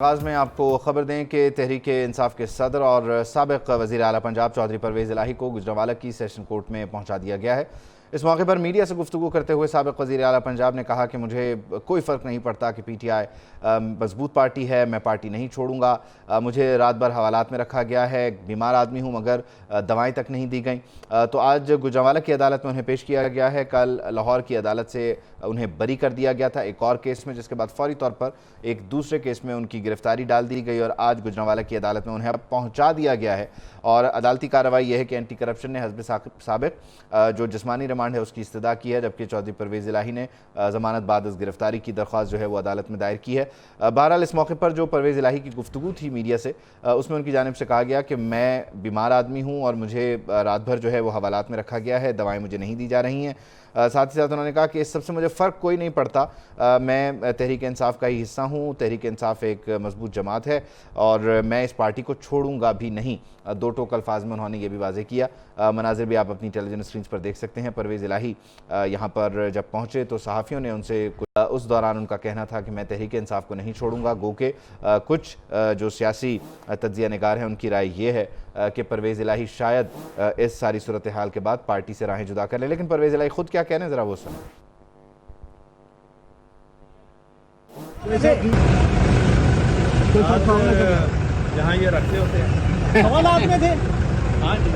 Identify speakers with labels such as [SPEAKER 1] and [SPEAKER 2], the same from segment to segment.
[SPEAKER 1] آغاز میں آپ کو خبر دیں کہ تحریک انصاف کے صدر اور سابق وزیر اعلیٰ پنجاب چودھری پرویز الہی کو گوجرانوالہ کی سیشن کورٹ میں پہنچا دیا گیا ہے۔ اس موقع پر میڈیا سے گفتگو کرتے ہوئے سابق وزیر اعلیٰ پنجاب نے کہا کہ مجھے کوئی فرق نہیں پڑتا کہ پی ٹی آئی مضبوط پارٹی ہے، میں پارٹی نہیں چھوڑوں گا، مجھے رات بھر حوالات میں رکھا گیا ہے، بیمار آدمی ہوں مگر دوائیں تک نہیں دی گئیں۔ تو آج گوجرانوالہ کی عدالت میں انہیں پیش کیا گیا ہے، کل لاہور کی عدالت سے انہیں بری کر دیا گیا تھا ایک اور کیس میں، جس کے بعد فوری طور پر ایک دوسرے کیس میں ان کی گرفتاری ڈال دی گئی اور آج گوجرانوالہ کی عدالت میں انہیں پہنچا دیا گیا ہے۔ اور عدالتی کارروائی یہ ہے کہ اینٹی کرپشن نے حزب سابق جو جسمانی ریمانڈ ہے اس کی استدعا کی ہے، جبکہ چودھری پرویز الہی نے ضمانت بعد از گرفتاری کی درخواست جو ہے وہ عدالت میں دائر کی ہے۔ بہرحال اس موقع پر جو پرویز الہی کی گفتگو تھی میڈیا سے، اس میں ان کی جانب سے کہا گیا کہ میں بیمار آدمی ہوں اور مجھے رات بھر جو ہے وہ حوالات میں رکھا گیا ہے، دوائیں مجھے نہیں دی جا رہی ہیں۔ ساتھ ہی ساتھ انہوں نے کہا کہ اس سب سے مجھے فرق کوئی نہیں پڑتا، میں تحریک انصاف کا ہی حصہ ہوں، تحریک انصاف ایک مضبوط جماعت ہے اور میں اس پارٹی کو چھوڑوں گا بھی نہیں۔ دو ٹوک الفاظ میں انہوں نے یہ بھی واضح کیا۔ مناظر بھی آپ اپنی ٹیلی ویژن اسکرینز پر دیکھ سکتے ہیں۔ پرویز الہی یہاں پر جب پہنچے تو صحافیوں نے ان سے اس دوران ان کا کہنا تھا کہ میں تحریک انصاف کو نہیں چھوڑوں گا، گو کہ کچھ جو سیاسی تجزیہ نگار ہیں ان کی رائے یہ ہے کہ پرویز الہی شاید اس ساری صورتحال کے بعد پارٹی سے راہیں جدا کر لیں، لیکن پرویز الہی خود کیا کہنے ذرا وہ سنیں۔
[SPEAKER 2] جہاں یہ رکھتے ہوتے ہیں
[SPEAKER 3] حوالات میں تھے،
[SPEAKER 2] ہاں جی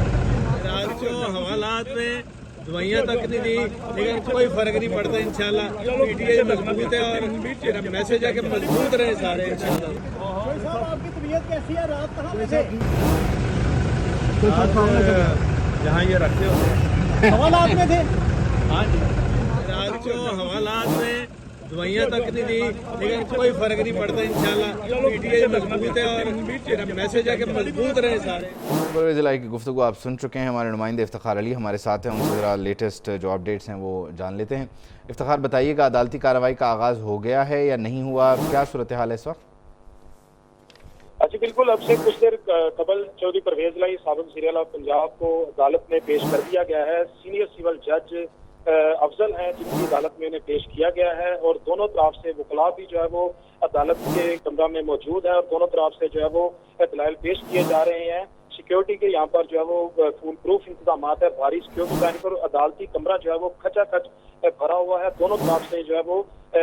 [SPEAKER 2] آج جو حوالات میں دوائیاں تک نہیں دی، لیکن کوئی فرق نہیں پڑتا انشاءاللہ پی ٹی آئی مضبوط ہے اور میرا میسج ہے کہ مضبوط رہے سارے انشاءاللہ۔
[SPEAKER 3] صاحب آپ کی طبیعت کیسی ہے؟ رات کہاں پہ تھے؟
[SPEAKER 2] جہاں یہ رکھتے ہوتے ہیں
[SPEAKER 3] حوالات میں تھے،
[SPEAKER 2] ہاں جی آج جو حوالات میں دوائیاں تک نہیں دی، لیکن کوئی فرق نہیں پڑتا انشاءاللہ پی ٹی آئی مضبوط ہے اور میرا میسج ہے کہ مضبوط رہے سارے۔
[SPEAKER 1] پرویز الہی کی گفتگو آپ سن چکے ہیں، ہمارے نمائندے افتخار علی ہمارے ساتھ ہیں، ان سے ذرا لیٹسٹ جو اپڈیٹس ہیں وہ جان لیتے ہیں۔ افتخار بتائیے گا عدالتی کارروائی کا آغاز ہو گیا ہے یا نہیں ہوا، کیا صورتحال ہے اس وقت؟
[SPEAKER 4] جی بالکل، اب سے کچھ دیر قبل چودھری پرویز الہی سابق وزیر اعلیٰ پنجاب کو عدالت میں پیش کر دیا گیا ہے۔ سینئر سول جج افضل ہیں جن کی عدالت میں انہیں پیش کیا گیا ہے اور دونوں طرف سے وکلاء بھی جو ہے وہ عدالت کے کمرہ میں موجود ہیں اور دونوں طرف سے جو ہے وہ دلائل پیش کیے جا رہے ہیں۔ سیکیورٹی کے یہاں پر جو ہے وہ فول پروف انتظامات ہے، بھاری سیکیورٹی لائن پر عدالتی کمرہ جو ہے وہ کھچا کھچ بھرا ہوا ہے، دونوں طرف سے جو ہے وہ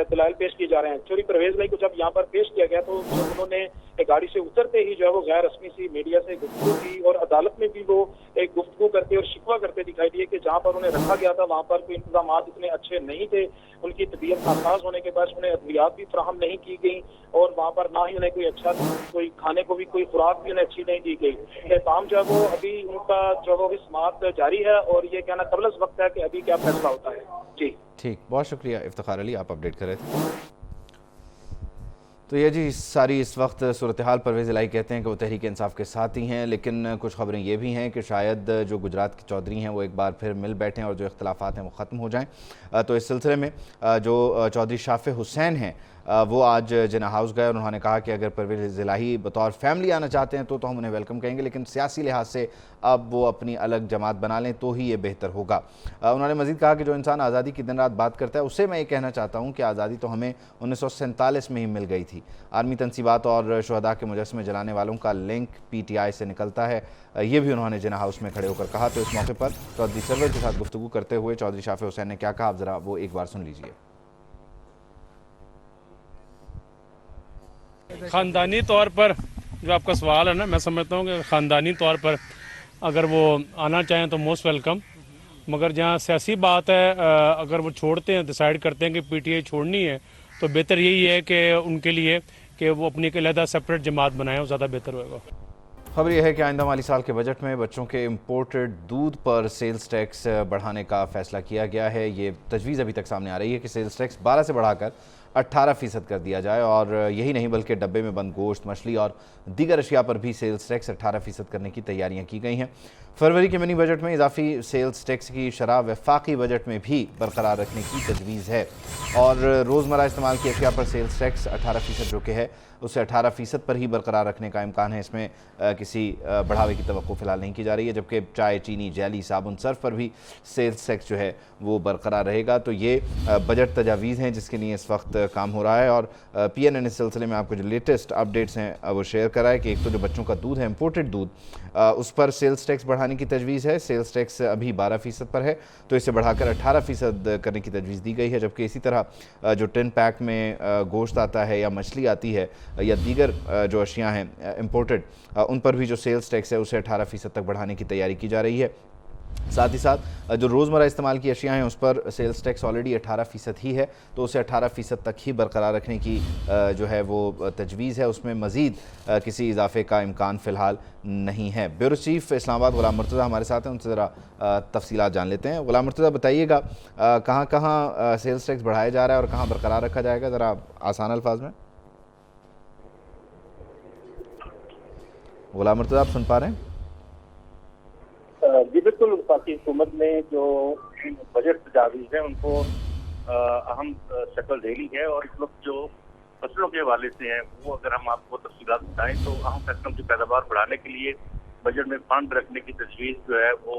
[SPEAKER 4] دلائل پیش کیے جا رہے ہیں۔ چودھری پرویز الہی کو جب یہاں پر پیش کیا گیا تو انہوں نے گاڑی سے اترتے ہی جو ہے وہ غیر رسمی سی میڈیا سے گفتگو کی اور عدالت میں بھی وہ ایک گفتگو کرتے اور شکوہ کرتے دکھائی دیے کہ جہاں پر انہیں رکھا گیا تھا وہاں پر کوئی انتظامات اتنے اچھے نہیں تھے، ان کی طبیعت ناساز ہونے کے باعث انہیں ادویات بھی فراہم نہیں کی گئی اور وہاں پر نہ ہی انہیں کوئی اچھا کوئی کھانے کو بھی کوئی خوراک بھی انہیں اچھی نہیں دی گئی۔ احتام جو ہے وہ ابھی ان کا جو ہے وہ سماعت جاری ہے اور یہ کہنا قبل از وقت ہے کہ ابھی کیا فیصلہ ہوتا ہے۔ جی
[SPEAKER 1] ٹھیک، بہت شکریہ افتخار علی، آپ اپڈیٹ کر رہے تھے۔ تو یہ جی ساری اس وقت صورتحال، پرویز الہی کہتے ہیں کہ وہ تحریک انصاف کے ساتھ ہی ہیں، لیکن کچھ خبریں یہ بھی ہیں کہ شاید جو گجرات کے چودھری ہیں وہ ایک بار پھر مل بیٹھیں اور جو اختلافات ہیں وہ ختم ہو جائیں۔ تو اس سلسلے میں جو چودھری شافع حسین ہیں وہ آج جناح ہاؤس گئے اور انہوں نے کہا کہ اگر پرویز الہی بطور فیملی آنا چاہتے ہیں تو ہم انہیں ویلکم کہیں گے، لیکن سیاسی لحاظ سے اب وہ اپنی الگ جماعت بنا لیں تو ہی یہ بہتر ہوگا۔ انہوں نے مزید کہا کہ جو انسان آزادی کی دن رات بات کرتا ہے اسے میں یہ کہنا چاہتا ہوں کہ آزادی تو ہمیں 1947 میں ہی مل گئی تھی۔ آرمی تنصیبات اور شہداء کے مجسمے جلانے والوں کا لنک پی ٹی آئی سے نکلتا ہے، یہ بھی انہوں نے جناح ہاؤس میں کھڑے ہو کر کہا۔ تو اس موقع پر چودھری سرور کے ساتھ گفتگو کرتے ہوئے چودھری شافع حسین نے کیا کہا، آپ ذرا وہ ایک بار سن لیجئے۔
[SPEAKER 5] خاندانی طور پر جو آپ کا سوال ہے نا، میں سمجھتا ہوں کہ خاندانی طور پر اگر وہ آنا چاہیں تو موسٹ ویلکم، مگر جہاں سیاسی بات ہے اگر وہ چھوڑتے ہیں، ڈیسائیڈ کرتے ہیں کہ پی ٹی آئی چھوڑنی ہے تو بہتر یہی ہے کہ ان کے لیے کہ وہ اپنی علیحدہ سپریٹ جماعت بنائیں، وہ زیادہ بہتر ہوئے گا۔
[SPEAKER 1] خبر یہ ہے کہ آئندہ مالی سال کے بجٹ میں بچوں کے امپورٹڈ دودھ پر سیلز ٹیکس بڑھانے کا فیصلہ کیا گیا ہے۔ یہ تجویز ابھی تک سامنے آ رہی ہے کہ سیلز ٹیکس 12 سے بڑھا کر 18% کر دیا جائے، اور یہی نہیں بلکہ ڈبے میں بند گوشت، مچھلی اور دیگر اشیاء پر بھی سیلز ٹیکس 18% کرنے کی تیاریاں کی گئی ہیں۔ فروری کے منی بجٹ میں اضافی سیلز ٹیکس کی شرح وفاقی بجٹ میں بھی برقرار رکھنے کی تجویز ہے، اور روزمرہ استعمال کی اشیاء پر سیلز ٹیکس 18% جو کہ ہے उसे 18% पर ही बरकरार रखने का इम्कान है। इसमें किसी बढ़ावे की तवक्को फ़िलहाल नहीं की जा रही है, जबकि चाय, चीनी, जेली, साबुन, सर्फ पर भी सेल्स टैक्स जो है वो बरकरार रहेगा। तो ये बजट तजावीज़ हैं जिसके लिए इस वक्त काम हो रहा है। और PNN इस सिलसिले में आपको जो लेटेस्ट अपडेट्स हैं वो शेयर करा है कि एक तो जो बच्चों का दूध है, इम्पोर्टेड दूध, उस पर सेल्स टैक्स बढ़ाने की तजवीज़ है। सेल्स टैक्स अभी 12% पर है, तो इसे बढ़ाकर 18% करने की तजवीज़ दी गई है। जबकि इसी तरह जो टिन पैक में गोश्त आता है या मछली आती है या दीगर जो अशियाँ हैं इम्पोर्टेड, उन पर भी जो सेल्स टैक्स है उसे 18% तक बढ़ाने की तैयारी की जा रही है। साथ ही साथ जो रोज़मर्रा इस्तेमाल की अशियाँ हैं उस पर सेल्स टैक्स ऑलरेडी 18% ही है, तो उसे 18% तक ही बरकरार रखने की जो है वो तजवीज़ है। उसमें मज़ीद किसी इजाफे का इम्कान फ़िलहाल नहीं है। ब्यूरो चीफ़ इस्लामाबाद ग़ुलाम मुर्तज़ा हमारे साथ हैं, उनसे ज़रा तफसीलात जान लेते हैं। ग़ुलाम मुर्तज़ा, बताइएगा कहाँ कहाँ सेल्स टैक्स बढ़ाया जा रहा है और कहाँ बरकरार रखा जाएगा, ज़रा आसान अल्फाज में। ग़ुलाम मुर्तज़ा, आप सुन पा रहे हैं?
[SPEAKER 4] जी बिल्कुल, वफाकी हुकूमत ने जो बजट तजावीज़ हैं उनको अहम शक्ल दे ली है। और इस वक्त जो फसलों के हवाले से हैं वो अगर हम आपको तफसीलात बताएं तो अहम फसलों की पैदावार बढ़ाने के लिए बजट में फंड रखने की तजवीज़ जो है वो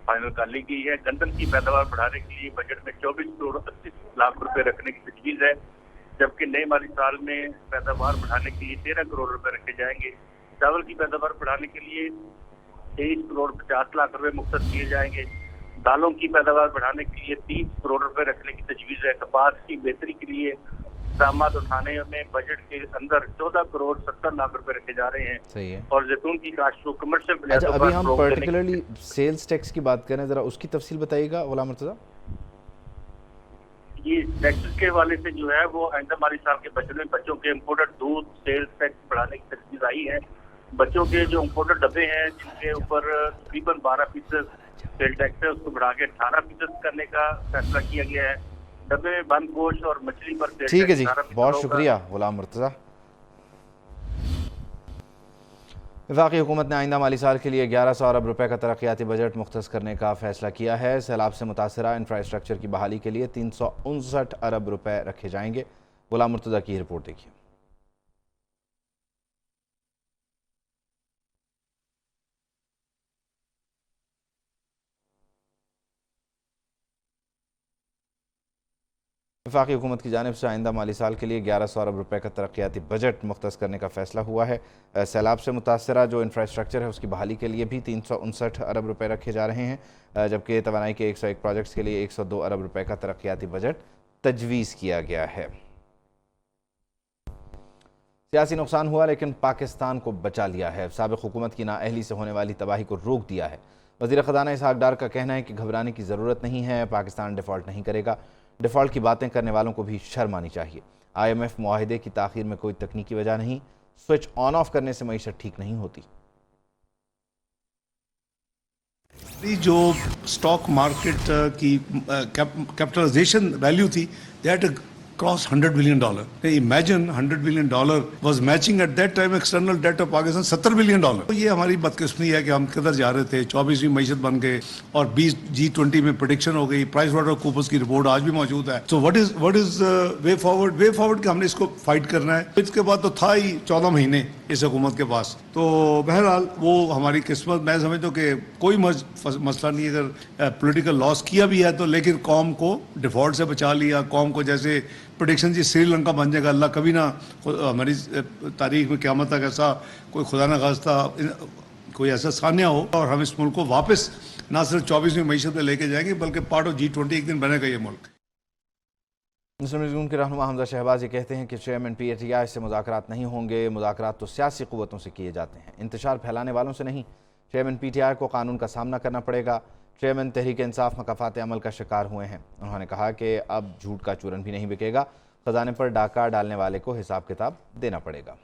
[SPEAKER 4] फाइनल कर ली गई है। गंदम की पैदावार बढ़ाने के लिए बजट में 24 करोड़ 80 लाख रुपए रखने की तजवीज़ है, जबकि नए माली साल में पैदावार बढ़ाने के लिए 13 करोड़ रुपए रखे जाएंगे। चावल की पैदावार बढ़ाने के लिए 23 करोड़ 50 लाख रुपए मुख्तस किए जाएंगे। दालों की पैदावार बढ़ाने के लिए 30 करोड़ रुपए रखने की तजवीज़ है। कपास की बेहतरी के लिए दामाद उठाने में बजट के अंदर 14 करोड़ 70 लाख रुपए रखे जा रहे हैं।
[SPEAKER 1] सही है।
[SPEAKER 4] और जैतून की काश्त को कमर्शियल।
[SPEAKER 1] अच्छा, अभी हम पर्टिकुलरली सेल्स टैक्स की बात करें, ज़रा उसकी तफसील बताइएगा ग़ुलाम मुर्तज़ा।
[SPEAKER 4] ये टैक्स के हवाले से जो है वो आइंदा माली साल के बजट में बच्चों के इम्पोर्टेड दूध सेल्स टैक्स बढ़ाने की तजवीज़ आई है। बच्चों के जो इम्पोर्टेड डब्बे हैं जिनके ऊपर तकरीबन 12% सेल टैक्स है उसको बढ़ा के 18% करने का फैसला किया गया है। डब्बे में बंद गोश्त और मछली पर
[SPEAKER 1] ठीक है जी, बहुत शुक्रिया ग़ुलाम मुर्तज़ा। वफाकी हुकूमत ने आइंदा माली साल के लिए 1100 अरब रुपए का तरक्याती बजट मुख्तस करने का फैसला किया है। सैलाब से मुतासरा इंफ्रास्ट्रक्चर की बहाली के लिए 359 अरब रुपए रखे जाएंगे। ग़ुलाम मुर्तज़ा की रिपोर्ट देखिए। वफाकी हुकूमत की जानिब से आइंदा माली साल के लिए 1100 अरब रुपए का तरक्याती बजट मुख्तस करने का फैसला हुआ है। सैलाब से मुतासरा जो इंफ्रास्ट्रक्चर है उसकी बहाली के लिए भी 359 अरब रुपए रखे जा रहे हैं, जबकि तवानाई के 101 प्रोजेक्ट्स के लिए 102 अरब रुपए का तरक्याती बजट तजवीज़ किया गया है। सियासी नुकसान हुआ लेकिन पाकिस्तान को बचा लिया है। साबिक़ हुकूमत की नाअहली से होने वाली तबाही को रोक दिया है। वज़ीर ख़ज़ाना इसहाक़ डार का कहना है कि घबराने की ज़रूरत नहीं है, पाकिस्तान डिफ़ॉल्ट नहीं करेगा। डिफ़ॉल्ट की बातें करने वालों को भी शर्म आनी चाहिए। IMF मुआहिदे की ताख़ीर में कोई तकनीकी वजह नहीं, स्विच ऑन ऑफ करने से मईशत ठीक नहीं होती।
[SPEAKER 6] जो स्टॉक मार्केट की कैपिटलाइजेशन वैल्यू थी that cross $100 billion. Imagine $100 billion was matching at that time external debt of Pakistan $70 billion. तो ये हमारी बदकिस्मती है कि हम किधर जा रहे थे। 24वीं मईशत बन गए और 20 G20 में प्रेडिक्शन हो गई। प्राइस वाटर कूपर्स की रिपोर्ट आज भी मौजूद है। So what is way forward कि हमने इसको फाइट करना है। इसके बाद तो था ही 14 महीने इस हुकूमत के पास। तो बहरहाल वो हमारी किस्मत, मैं समझता हूँ कि कोई मसला नहीं। अगर पॉलिटिकल लॉस किया भी है तो लेकिन कौम को डिफॉल्ट से बचा लिया। कौम को जैसे प्रेडिक्शन जी श्रीलंका बन जाएगा, अल्लाह कभी ना हमारी तारीख में क़यामत तक ऐसा कोई खुदा न खास्ता कोई ऐसा सान्या हो और हम इस मुल्क को वापस ना सिर्फ 24वीं मईशत में लेके जाएंगे बल्कि पार्ट ऑफ G20 एक दिन बनेगा ये मुल्क।
[SPEAKER 1] मुस्लिम लीग नून के रहनुमा हमजा शहबाज ये कहते हैं कि चेयरमैन PTI से मुज़ाकरात नहीं होंगे। मुज़ाकरात तो सियासी क़ुव्वतों से किए जाते हैं, इंतशार फैलाने वालों से नहीं। चेयरमैन PTI को कानून का सामना करना पड़ेगा। चेयरमैन तहरीक इंसाफ मकाफात अमल का शिकार हुए हैं। उन्होंने कहा कि अब झूठ का चूरन भी नहीं बिकेगा, खजाने पर डाका डालने वाले को हिसाब किताब देना पड़ेगा।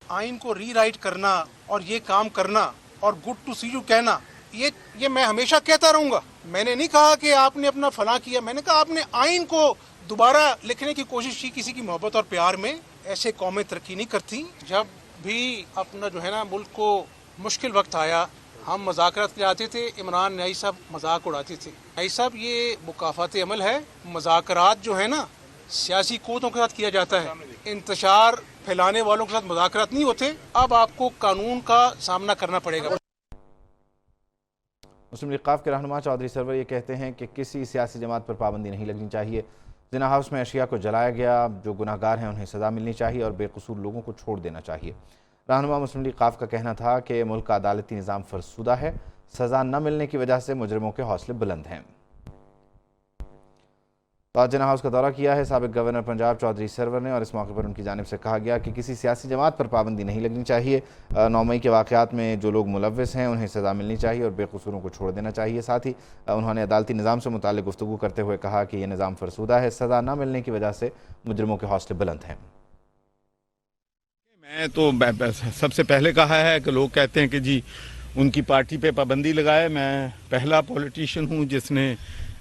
[SPEAKER 7] आइन को रीराइट करना और ये काम करना और गुड टू सी यू कहना, ये मैं हमेशा कहता रहूंगा। मैंने नहीं कहा कि आपने अपना फला किया, मैंने कहा आपने आइन को दोबारा लिखने की कोशिश की किसी की मोहब्बत और प्यार में। ऐसे कौमें तरक्की नहीं करती। जब भी अपना जो है ना मुल्क को मुश्किल वक्त आया, हम मुज़ाकरात के लिए आते थे, इमरान नाई साहब मजाक उड़ाते थे। नाई साहब ये मुकाफात अमल है, मुज़ाकरात जो है ना सियासी कोतों के साथ किया जाता है, इंतशार फैलाने वालों के साथ मुज़ाकरात नहीं होते। अब आपको कानून का सामना करना पड़ेगा।
[SPEAKER 1] मुस्लिम लीग क़ाफ के रहनुमा चौधरी सरवर ये कहते हैं कि किसी सियासी जमात पर पाबंदी नहीं लगनी चाहिए। जिना हाउस में अशिया को जलाया गया, जो गुनाहगार हैं उन्हें सज़ा मिलनी चाहिए और बेकसूर लोगों को छोड़ देना चाहिए। रहनुमा मुस्लिम लीग क़ाफ का कहना था कि मुल्क का अदालती निज़ाम फरसुदा है, सज़ा न मिलने की वजह से मुजरिमों के हौसले बुलंद हैं। तो आज जिना हाउस का दौरा किया है साबिक गवर्नर पंजाब चौधरी सरवर ने, और इस मौके पर उनकी जानिब से कहा गया कि किसी सियासी जमात पर पाबंदी नहीं लगनी चाहिए। 9 मई के वाक़यात में जो लोग मुलव्विस हैं उन्हें सज़ा मिलनी चाहिए और बेकसूरों को छोड़ देना चाहिए। साथ ही उन्होंने अदालती निज़ाम से मुताल्लिक़ गुफ्तगू करते हुए कहा कि यह निज़ाम फरसुदा है, सज़ा न मिलने की वजह से मुजरिमों के हौसले बुलंद हैं।
[SPEAKER 8] मैं तो सबसे पहले कहा है कि लोग कहते हैं कि जी उनकी पार्टी पे पाबंदी लगाए। मैं पहला पॉलिटिशियन हूँ जिसने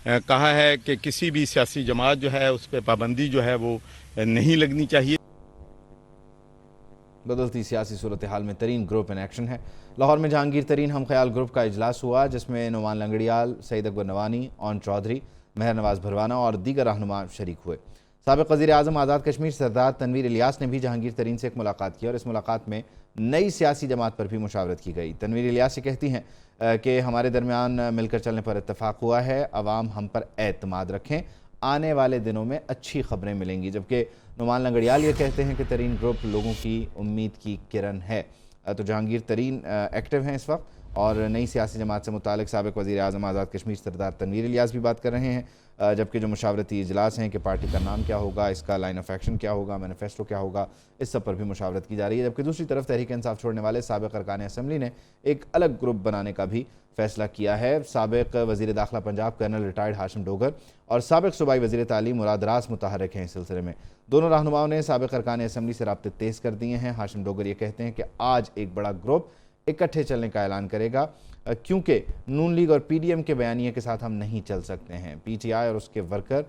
[SPEAKER 8] कहा है कि किसी भी सियासी जमात जो है उस पर पाबंदी जो है वो नहीं लगनी चाहिए।
[SPEAKER 1] बदलती सियासी सूरत हाल में तरीन ग्रुप इन एक्शन है। लाहौर में जहांगीर तरीन हम ख्याल ग्रुप का इजलास हुआ, जिसमें नुमान लंगड़ियाल, सईद अकबर नवानी, ओन चौधरी, महर नवाज भरवाना और दीगर रहनुमा शरीक हुए। साबिक़ वज़ीर आज़म आज़ाद कश्मीर सरदार तनवीर इलियास ने भी जहांगीर तरीन से एक मुलाकात की और इस मुलाकात में नई सियासी जमात पर भी मुशावरत की गई। तनवीर इलियास ये कहती हैं कि हमारे दरमियान मिलकर चलने पर इत्तफाक हुआ है, अवाम हम पर एतमाद रखें, आने वाले दिनों में अच्छी खबरें मिलेंगी। जबकि नुमान लंगड़ियाल ये कहते हैं कि तरीन ग्रुप लोगों की उम्मीद की किरण है। तो जहांगीर तरीन एक्टिव हैं इस वक्त, और नई सियासी जमात से मुतालिक साबिक़ वज़ीर आज़म आज़ाद कश्मीर सरदार तनवीर इलियास भी बात कर रहे हैं। जबकि जो मुशावरती इजलास हैं कि पार्टी का नाम क्या होगा, इसका लाइन ऑफ एक्शन क्या होगा, मैनिफेस्टो क्या होगा, इस सब पर भी मुशावरत की जा रही है। जबकि दूसरी तरफ तहरीक इंसाफ छोड़ने वाले साबिक़ अरकान असम्बली ने एक अलग ग्रुप बनाने का भी फैसला किया है। साबिक़ वज़ीर दाखिला पंजाब कर्नल रिटायर्ड हाशिम डोगर और साबिक़ सूबाई वज़ीर तालीम मुराद रास मुतहर्रिक हैं इस सिलसिले में। दोनों रहनुमाओं ने साबिक़ अरकान असम्बली से राब्ते तेज़ कर दिए हैं। हाशिम डोगर ये कहते हैं कि आज एक बड़ा ग्रुप इकट्ठे चलने का ऐलान करेगा, क्योंकि नून लीग और पीडीएम के बयानिए के साथ हम नहीं चल सकते हैं। पीटीआई और उसके वर्कर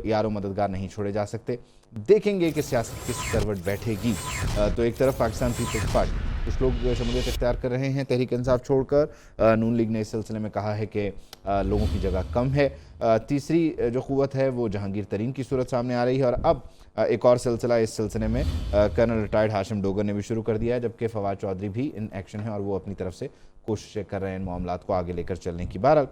[SPEAKER 1] यारो मददगार नहीं छोड़े जा सकते। देखेंगे कि सियासत किस करवट बैठेगी। तो एक तरफ पाकिस्तान पीपल्स पार्टी कुछ लोग शमूलियत इख्तियार कर रहे हैं तहरीक इंसाफ छोड़कर। नून लीग ने इस सिलसिले में कहा है कि लोगों की जगह कम है। तीसरी जो क़ुव्वत है वो जहांगीर तरीन की सूरत सामने आ रही है, और अब एक और सिलसिला इस सिलसिले में कर्नल रिटायर्ड हाशिम डोगर ने भी शुरू कर दिया है। जबकि फवाद चौधरी भी इन एक्शन है और वो अपनी तरफ से कोशिशें कर रहे हैं इन मामलात को आगे लेकर चलने की। बहरहाल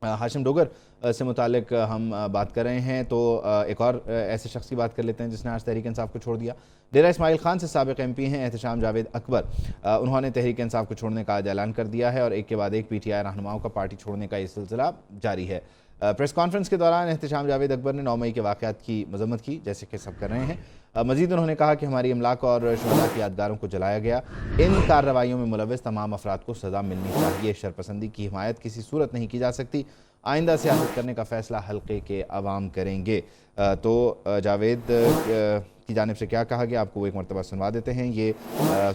[SPEAKER 1] हाशिम डोगर से मुतालिक हम बात कर रहे हैं, तो एक और ऐसे शख्स की बात कर लेते हैं जिसने आज तहरीक इंसाफ को छोड़ दिया। डेरा इस्माइल खान से साबिक़ MP हैं एहतशाम जावेद अकबर। उन्होंने तहरीक इंसाफ को छोड़ने का आज ऐलान कर दिया है और एक के बाद एक PTI रहनुमाओं का पार्टी छोड़ने का ये सिलसिला जारी है। प्रेस कॉन्फ्रेंस के दौरान एहतशाम जावेद अकबर ने 9 मई के वाक़यात की मज़म्मत की, जैसे कि सब कर रहे हैं। मज़ीद उन्होंने कहा कि हमारी इमलाक और शुहदा की यादगारों को जलाया गया। इन कार्रवाइयों में मुलव्विस तमाम अफराद को सज़ा मिलनी चाहिए। शरपसंदी की हिमायत किसी सूरत नहीं की जा सकती। आइंदा सियासत करने का फ़ैसला हल्के के अवाम करेंगे। तो जावेद की जानिब से क्या कहा गया आपको वो एक मरतबा सुनवा देते हैं। ये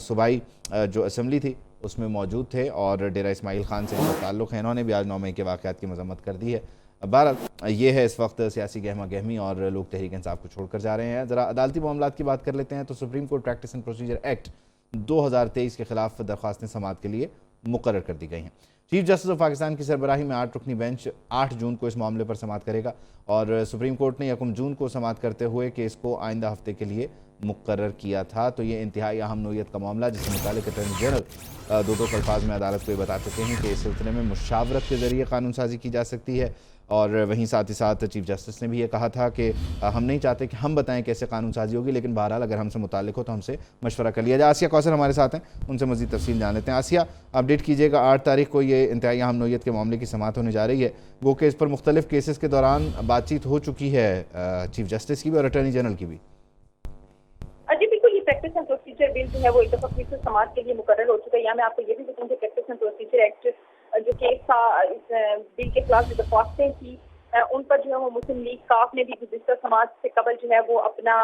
[SPEAKER 1] सूबाई जो असम्बली थी उसमें मौजूद थे और डेरा इस्माइल खान से इनका ताल्लुक़ है। इन्होंने भी आज 9 मई के वाक़यात की मज़म्मत कर दी है। बहरहाल ये है इस वक्त सियासी गहमा गहमी और लोग तहरीक इंसाफ को छोड़कर जा रहे हैं। ज़रा अदालती मामलात की बात कर लेते हैं। तो supreme court practice and procedure act 2023 के ख़िलाफ़ दरख्वास्तें समाअत के लिए मुकर्रर कर दी गई हैं। चीफ जस्टिस ऑफ पाकिस्तान की सरबराही में 8 रुकनी बेंच 8 जून को इस मामले पर समाअत करेगा और सुप्रीम कोर्ट ने 1 जून को समाअत करते हुए केस को आइंदा हफ्ते के लिए मुकर्रर किया था। तो ये इंतहाई अहम नोयत का मामला जिससे मुतालिक अटॉर्नी जनरल दो अल्फाज में अदालत को ये बता चुके हैं कि इस सिलसिले में मुशावरत के ज़रिए कानून साजी की जा सकती है। और वहीं साथ ही साथ चीफ जस्टिस ने भी ये कहा था कि हम नहीं चाहते कि हम बताएं कैसे कानून साजी होगी, लेकिन बहरहाल अगर हमसे मुताल्लिक हो तो हमसे मशवरा कर लिया जाए। आसिया कौसर हमारे साथ हैं, उनसे मज़ीद तफसील जान लेते हैं। आसिया, अपडेट कीजिएगा। 8 तारीख को ये इंतहाई अहम नोयत के मामले की समाअत होने जा रही है। वो केस पर मुख्तलिफ केसेस के दौरान बातचीत हो चुकी है चीफ जस्टिस की भी और अटॉर्नी जनरल की भी।
[SPEAKER 9] जी बिल्कुल, ये प्रैक्टिस एंड प्रोसीजर बिल जो है वो एक दफ़ा फिर से समाअत के लिए मुकर्रर हो चुका है। यहाँ मैं आपको ये भी बताऊँ कि प्रैक्टिस एंड प्रोसीजर एक्ट जो केस था, इस बिल के खिलाफ जो दरख्वास्तें थी उन पर जो है वो मुस्लिम लीग काफ ने भी गुज़िश्ता समाअत से कबल जो है वो अपना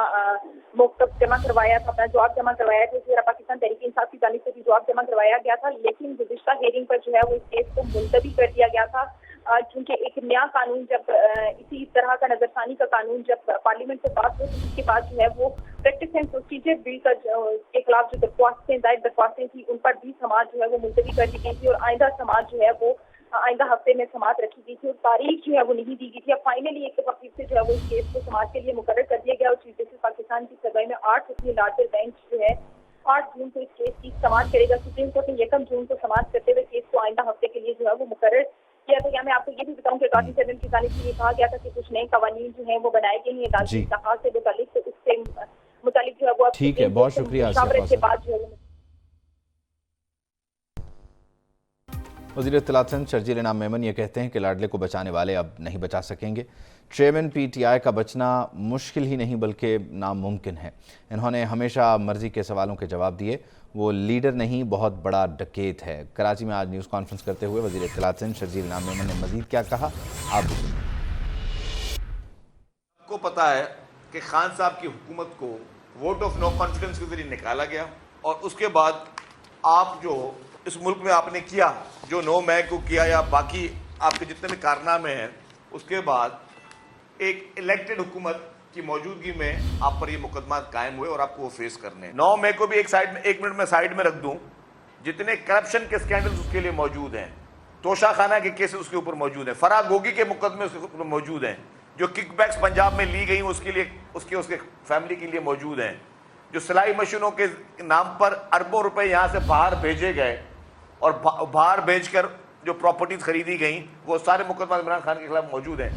[SPEAKER 9] मौक़िफ़ जमा करवाया था, अपना जवाब जमा करवाया था। इसी तरह पाकिस्तान तहरीक इंसाफ की जानिब से भी जवाब जमा करवाया गया था, लेकिन गुज़िश्ता हेयरिंग पर जो है वो इस केस को मुलतवी कर दिया गया था। क्योंकि एक नया कानून जब इसी तरह का नजरसानी का कानून जब पार्लियामेंट से पास हो तो उसके बाद जो है वो प्रैक्टिस एंड प्रोसीजर बिल का के खिलाफ जो दरख्वास्तें दायर दरख्वास्तें थी उन पर भी समाअत जो है वो मुलतवी कर दी गई थी और आइंदा समाअत जो है वो आइंदा हफ्ते में समाअत रखी गई थी और तारीख जो है वो नहीं दी गई थी। अब फाइनली एक दफा फिर से जो है वो इस केस को समाअत के लिए मुकर्रर कर दिया गया और चीफ जस्टिस पाकिस्तान की सरबराही में 8 रुकनी लार्जर बेंच जो है 8 जून को इस केस की समाअत करेगा। सुप्रीम कोर्ट ने 1 जून को समाअत करते हुए केस को आइंदा हफ्ते के लिए जो है वो मुकर्रर किया। तो यहाँ मैं आपको ये भी बताऊं कि अटॉर्नी जनरल की जानिब से ये कहा गया था कि कुछ नए कवानीन जो है वो बनाए गए हैं अदालती इत्तेहाद से मुतालिक, तो उससे मुतालिक जो है वो
[SPEAKER 1] ठीक है, बहुत शुक्रिया
[SPEAKER 9] के बाद जो है
[SPEAKER 1] वज़ीर इत्तलात सिंध शर्जील इनाम मेमन ये कहते हैं कि लाडले को बचाने वाले अब नहीं बचा सकेंगे। चेयरमैन PTI का बचना मुश्किल ही नहीं बल्कि नामुमकिन है। इन्होंने हमेशा मर्जी के सवालों के जवाब दिए। वो लीडर नहीं, बहुत बड़ा डकैत है। कराची में आज न्यूज़ कॉन्फ्रेंस करते हुए वज़ीर इत्तलात सिंध शर्जील इनाम मेमन ने मज़ीद क्या कहा, आप भी सुनिए।
[SPEAKER 10] आपको पता है कि खान साहब की हुकूमत को वोट ऑफ नो कॉन्फिडेंस के जरिए निकाला गया और उसके बाद आप जो इस मुल्क में आपने किया, जो 9 मई को किया या बाकी आपके जितने भी कारनामे हैं, उसके बाद एक इलेक्टेड हुकूमत की मौजूदगी में आप पर ये मुकदमा कायम हुए और आपको वो फेस करने। 9 मई को भी एक मिनट में साइड में रख दूं, जितने करप्शन के स्कैंडल्स उसके लिए मौजूद हैं, तोशा खाना के केसेस उसके ऊपर मौजूद हैं, फराह गोगी के मुकदमे उसके ऊपर मौजूद हैं, जो किकबैक्स पंजाब में ली गई उसके लिए उसके फैमिली के लिए मौजूद हैं, जो सिलाई मशीनों के नाम पर अरबों रुपए यहाँ से बाहर भेजे गए और बाहर भेजकर जो प्रॉपर्टीज खरीदी गई, वो सारे मुकदमा इमरान खान के खिलाफ मौजूद हैं।